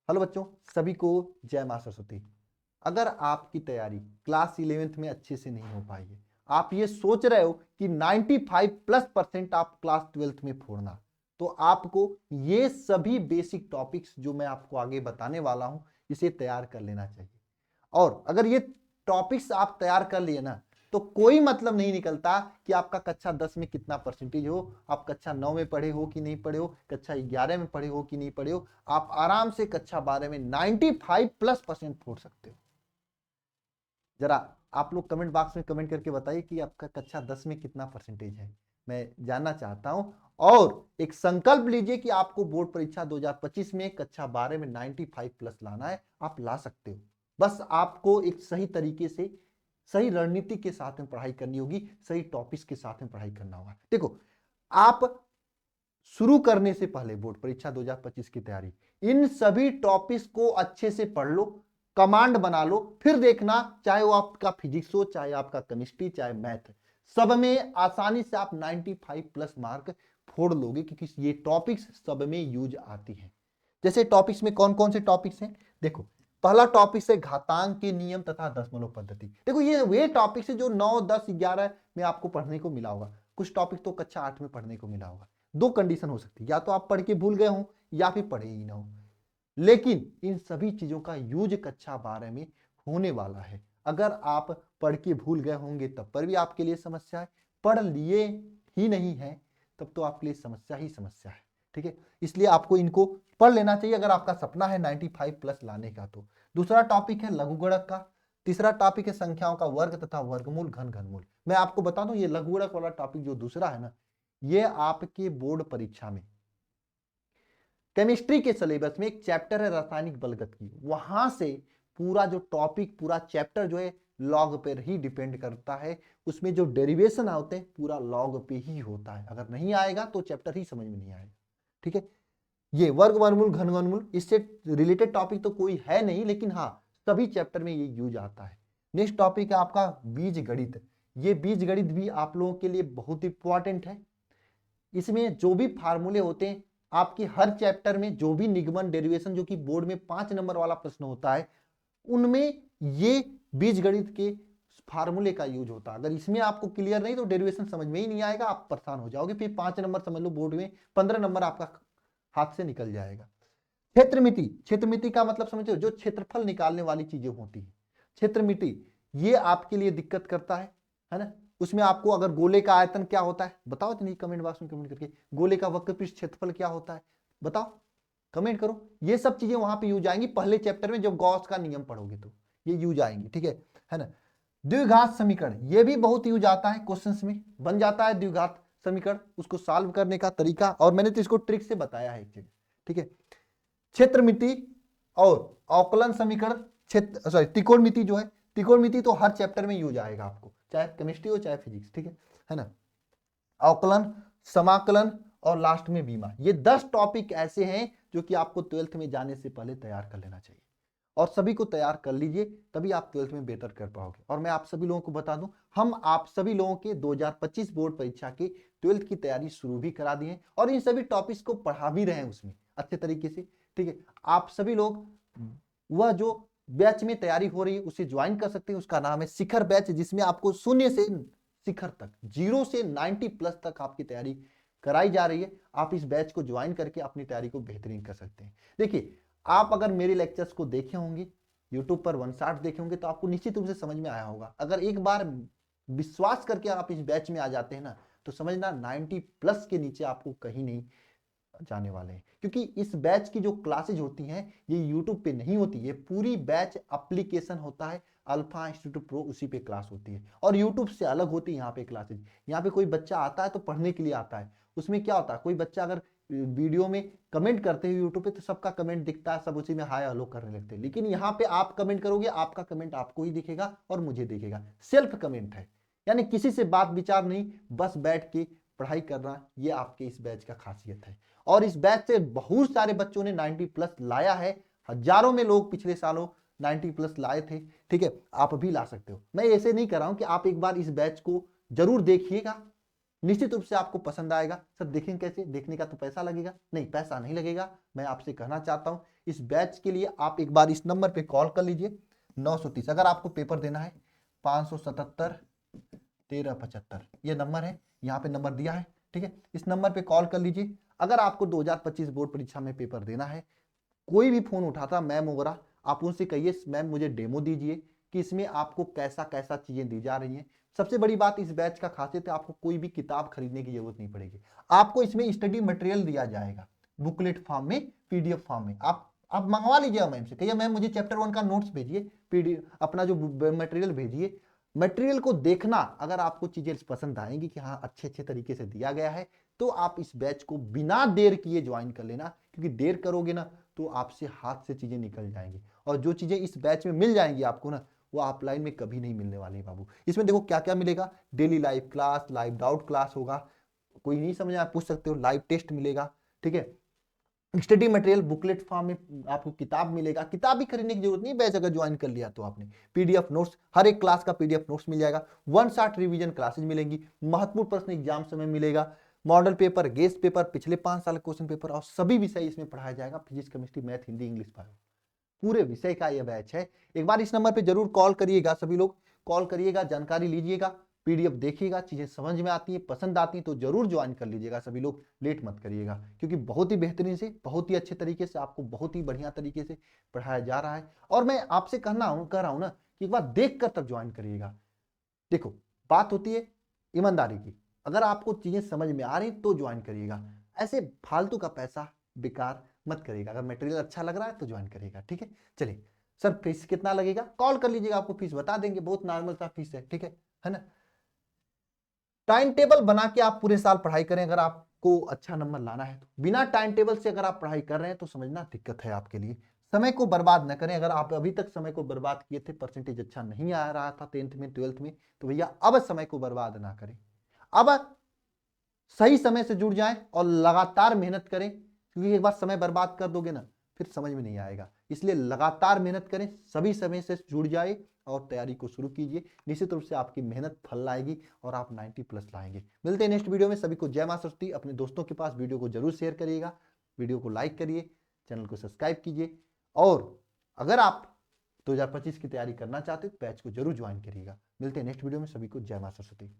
Hello बच्चों, सभी को जय मां सरस्वती। अगर आपकी तैयारी क्लास 11th में अच्छे से नहीं हो पाई है, आप ये सोच रहे हो कि 95+% आप क्लास 12th में फोड़ना, तो आपको ये सभी बेसिक टॉपिक्स जो मैं आपको आगे बताने वाला हूं, इसे तैयार कर लेना चाहिए। और अगर ये टॉपिक्स आप तैयार कर लिए ना, तो कोई मतलब नहीं निकलता कि आपका कक्षा 10 में कितना परसेंटेज हो, आप कक्षा 9 में पढ़े हो कि नहीं पढ़े हो, कक्षा 11 में पढ़े हो कि नहीं पढ़े हो, आप आराम से कक्षा 12 में 95+% फोड़ सकते हो। जरा आप लोग कमेंट बॉक्स में कमेंट करके बताइए कि आपका कक्षा 10 में कितना परसेंटेज है, मैं जानना चाहता हूं। और एक संकल्प लीजिए कि आपको बोर्ड परीक्षा 2025 में कक्षा 12 में 95+ लाना है। आप ला सकते हो, बस आपको एक सही तरीके से सही रणनीति के साथ में पढ़ाई करनी होगी, सही टॉपिक्स के साथ में पढ़ाई करना होगा। देखो, आप शुरू करने से पहले बोर्ड परीक्षा 2025 की तैयारी इन सभी टॉपिक्स को अच्छे से पढ़ लो, कमांड बना लो, फिर देखना चाहे वो आपका फिजिक्स हो, चाहे आपका केमिस्ट्री, चाहे मैथ, सब में आसानी से आप 95+ मार्क फोड़ लोगे, क्योंकि ये टॉपिक्स सब में यूज आती हैं। जैसे टॉपिक्स में कौन कौन से टॉपिक्स हैं, देखो, पहला टॉपिक है घातांक के नियम तथा दशमलव पद्धति। देखो, ये वे टॉपिक्स है जो 9, 10, 11 में आपको पढ़ने को मिला होगा। कुछ टॉपिक तो कक्षा 8 में पढ़ने को मिला होगा। दो कंडीशन हो सकती है, या तो आप पढ़ के भूल गए हो या फिर पढ़े ही ना हो। लेकिन इन सभी चीजों का यूज कक्षा 12 में होने वाला है। अगर आप पढ़ के भूल गए होंगे तब पर भी आपके लिए समस्या है, पढ़ लिए ही नहीं है तब तो आपके लिए समस्या ही समस्या है। ठीक है, इसलिए आपको इनको पढ़ लेना चाहिए अगर आपका सपना है 95+ लाने का। तो दूसरा टॉपिक है लघुगणक का। तीसरा टॉपिक है संख्याओं का वर्ग तथा वर्गमूल, घन घनमूल। मैं आपको बता दूं, ये लघुगणक वाला टॉपिक जो दूसरा है ना, ये आपके बोर्ड परीक्षा में केमिस्ट्री के सिलेबस में एक चैप्टर है रासायनिक बलगतिकी, वहां से पूरा जो टॉपिक, पूरा चैप्टर जो है लॉग पर ही डिपेंड करता है। उसमें जो डेरिवेशन होते हैं पूरा लॉग पे ही होता है। अगर नहीं आएगा तो चैप्टर ही समझ में नहीं आएगा। ठीक है, ये वर्ग वर्गमूल घन घनमूल इससे रिलेटेड टॉपिक तो कोई है नहीं, लेकिन हाँ सभी चैप्टर में ये यूज आता है। नेक्स्ट टॉपिक है आपका बीज गणित। ये बीज गणित भी आप लोगों के लिए बहुत इंपॉर्टेंट है। इसमें जो भी फार्मूले होते हैं आपके हर चैप्टर में, जो भी निगमन डेरिवेशन जो कि बोर्ड में 5 नंबर वाला प्रश्न होता है, उनमें ये बीज गणित के फार्मूले का यूज होता है। अगर इसमें आपको क्लियर नहीं तो डेरिवेशन समझ में ही नहीं आएगा, आप परेशान हो जाओगे। फिर 5 नंबर समझ लो बोर्ड में, 15 नंबर आपका हाथ से निकल जाएगा। क्षेत्र मिति, क्षेत्र मिति का मतलब समझो, जो क्षेत्रफल निकालने वाली चीजें होती है, क्षेत्र मिति, ये आपके लिए दिक्कत करता है ना। उसमें आपको अगर गोले का आयतन क्या होता है बताओ, तो नहीं कमेंट बॉक्स में कमेंट करके, गोले का वक्रपृष्ठ क्षेत्रफल क्या होता है बताओ, कमेंट करो। ये सब चीजें वहां पे यूज आएंगी पहले चैप्टर में, जब गॉस का नियम पढ़ोगे तो ये यूज आएंगी। ठीक है ना। द्विघात समीकरण, ये भी बहुत यूज आता है, क्वेश्चंस में बन जाता है द्विघात समीकरण, उसको सॉल्व करने का तरीका, और मैंने तो इसको ट्रिक से बताया है एक जगह। ठीक है, क्षेत्र मिति और अवकलन समीकरण, क्षेत्र सॉरी त्रिकोणमिति जो है, त्रिकोणमिति तो हर चैप्टर में यूज आएगा आपको, चाहे केमिस्ट्री हो चाहे फिजिक्स। ठीक है ना। अवकलन, समाकलन और लास्ट में बीमा, ये 10 टॉपिक ऐसे हैं जो कि आपको 12th में जाने से पहले तैयार कर लेना चाहिए, और सभी को तैयार कर लीजिए, तभी आप 12th में बेहतर कर पाओगे। और मैं आप सभी लोगों को बता दूं, हम आप सभी लोगों के 2025 बोर्ड परीक्षा की 12th की तैयारी शुरू भी करा दी है, और इन सभी टॉपिक्स को पढ़ा भी रहे हैं उसमें अच्छे तरीके से। ठीक है, आप सभी लोग वह जो बैच में तैयारी हो रही है उसे ज्वाइन कर सकते हैं, उसका नाम है शिखर बैच, जिसमें आपको शून्य से शिखर तक, 0 से 90+ तक आपकी तैयारी कराई जा रही है। आप इस बैच को ज्वाइन करके अपनी तैयारी को बेहतरीन कर सकते हैं। देखिए, आप अगर मेरे लेक्चर्स को देखे होंगे, यूट्यूब पर 160 देखे होंगे, तो आपको निश्चित रूप से समझ में आया होगा। अगर एक बार विश्वास करके आप इस बैच में आ जाते हैं ना, तो समझना 90+ के नीचे आपको कहीं नहीं जाने वाले हैं। क्योंकि इस बैच की जो क्लासेज होती हैं ये यूट्यूब पे नहीं होती, ये पूरी बैच एप्लीकेशन होता है, अल्फा इंस्टीट्यूट प्रो, उसी पे क्लास होती है, और यूट्यूब से अलग होती है यहाँ पे क्लासेज। यहाँ पे कोई बच्चा आता है तो पढ़ने के लिए आता है। उसमें क्या होता है, कोई बच्चा अगर वीडियो में कमेंट करते हैं यूट्यूब पे, तो सबका कमेंट दिखता है, सब उसी में हाय हेलो करने लगते हैं। लेकिन यहाँ पे आप कमेंट करोगे, आपका कमेंट आपको ही दिखेगा और मुझे दिखेगा, सेल्फ कमेंट है, यानी किसी से बात विचार नहीं, बस बैठ के पढ़ाई करना, ये आपके इस बैच का खासियत है। और इस बैच से बहुत सारे बच्चों ने 90+ लाया है, हजारों में लोग पिछले सालों 90+ लाए थे। ठीक है, आप भी ला सकते हो। मैं ऐसे नहीं कर रहा हूं कि आप एक बार इस बैच को जरूर देखिएगा, निश्चित रूप से आपको पसंद आएगा। सर देखें कैसे, देखने का तो पैसा लगेगा? नहीं, पैसा नहीं लगेगा। मैं आपसे कहना चाहता हूं इस बैच के लिए आप एक बार इस नंबर पे कॉल कर लीजिए 930। अगर आपको पेपर देना है 577 1375 ये नंबर है, यहाँ पे नंबर दिया है, ठीक है। इस नंबर पे कॉल कर लीजिए। अगर आपको 2025 बोर्ड परीक्षा में पेपर देना है, कोई भी फोन उठाता मैम वगैरह, आप उनसे कहिए मैम मुझे डेमो दीजिए कि इसमें आपको कैसा कैसा चीजें दी जा रही हैं। सबसे बड़ी बात इस बैच का खासियत है आपको कोई भी किताब खरीदने की जरूरत नहीं पड़ेगी। आपको इसमें स्टडी मटेरियल दिया जाएगा बुकलेट फॉर्म में, पीडीएफ फॉर्म में। आप मंगवा लीजिएगा मैम से, कहिए मैम मुझे चैप्टर 1 का नोट्स भेजिए, पीडीएफ अपना जो मटेरियल भेजिए। मटेरियल को देखना, अगर आपको चीजें पसंद आएंगी कि हाँ अच्छे अच्छे तरीके से दिया गया है, तो आप इस बैच को बिना देर किए ज्वाइन कर लेना। क्योंकि देर करोगे ना तो आपसे हाथ से चीजें निकल जाएंगी, और जो चीजें इस बैच में मिल जाएंगी आपको ना, वो ऑफलाइन में कभी नहीं मिलने वाली बाबू। इसमें देखो क्या क्या मिलेगा, daily live class, live doubt class होगा, कोई नहीं समझ आप पूछ सकते हो, लाइव टेस्ट मिलेगा, ठीक है। स्टडी मटेरियल बुकलेट फॉर्म में आपको किताब मिलेगा, किताब भी खरीदने की जरूरत नहीं, बैच अगर ज्वाइन कर लिया तो आपने पीडीएफ नोट्स, हर एक क्लास का पीडीएफ नोट्स मिल जाएगा, 1 शॉट रिवीजन क्लासेज मिलेंगी, महत्वपूर्ण प्रश्न एग्जाम समय मिलेगा, मॉडल पेपर, गेस्ट पेपर, पिछले 5 साल क्वेश्चन पेपर, और सभी विषय इसमें पढ़ाया जाएगा, physics chemistry math Hindi English bio, पूरे विषय का यह बैच है। एक बार इस नंबर पे जरूर कॉल करिएगा, सभी लोग कॉल करिएगा, जानकारी लीजिएगा, पीडीएफ देखिएगा, चीजें समझ में आती है, पसंद आती है तो जरूर ज्वाइन कर लीजिएगा सभी लोग, लेट मत करिएगा। क्योंकि बहुत ही बेहतरीन से, बहुत ही अच्छे तरीके से, आपको बहुत ही बढ़िया तरीके से पढ़ाया जा रहा है। और मैं आपसे कह रहा हूं ना कि एक बार देख कर तब ज्वाइन करिएगा। देखो बात होती है ईमानदारी की, अगर आपको चीजें समझ में आ रही तो ज्वाइन करिएगा, ऐसे फालतू का पैसा बेकार मत करिएगा। अगर मटेरियल अच्छा लग रहा है तो ज्वाइन करिएगा, ठीक है। चलिए सर फीस कितना लगेगा, कॉल कर लीजिएगा, आपको फीस बता देंगे, बहुत नॉर्मल सा फीस है, ठीक है ना। टाइम टेबल बना के आप पूरे साल पढ़ाई करें, अगर आपको अच्छा नंबर लाना है तो। बिना टाइम टेबल से अगर आप पढ़ाई कर रहे हैं तो समझना दिक्कत है आपके लिए। समय को बर्बाद न करें, अगर आप अभी तक समय को बर्बाद किए थे, परसेंटेज अच्छा नहीं आ रहा था 10th में 12th में, तो भैया अब समय को बर्बाद ना करें, अब सही समय से जुड़ जाएं और लगातार मेहनत करें। क्योंकि एक बार समय बर्बाद कर दोगे ना फिर समझ में नहीं आएगा, इसलिए लगातार मेहनत करें, सभी समय से जुड़ जाए और तैयारी को शुरू कीजिए। निश्चित रूप से आपकी मेहनत फल लाएगी और आप 90+ लाएंगे। मिलते हैं नेक्स्ट वीडियो में, सभी को जय मां सरस्वती। अपने दोस्तों के पास वीडियो को जरूर शेयर करिएगा, वीडियो को लाइक करिए, चैनल को सब्सक्राइब कीजिए, और अगर आप 2025 की तैयारी करना चाहते हो तो बैच को जरूर ज्वाइन करिएगा। मिलते हैं नेक्स्ट वीडियो में, सभी को जय मां सरस्वती।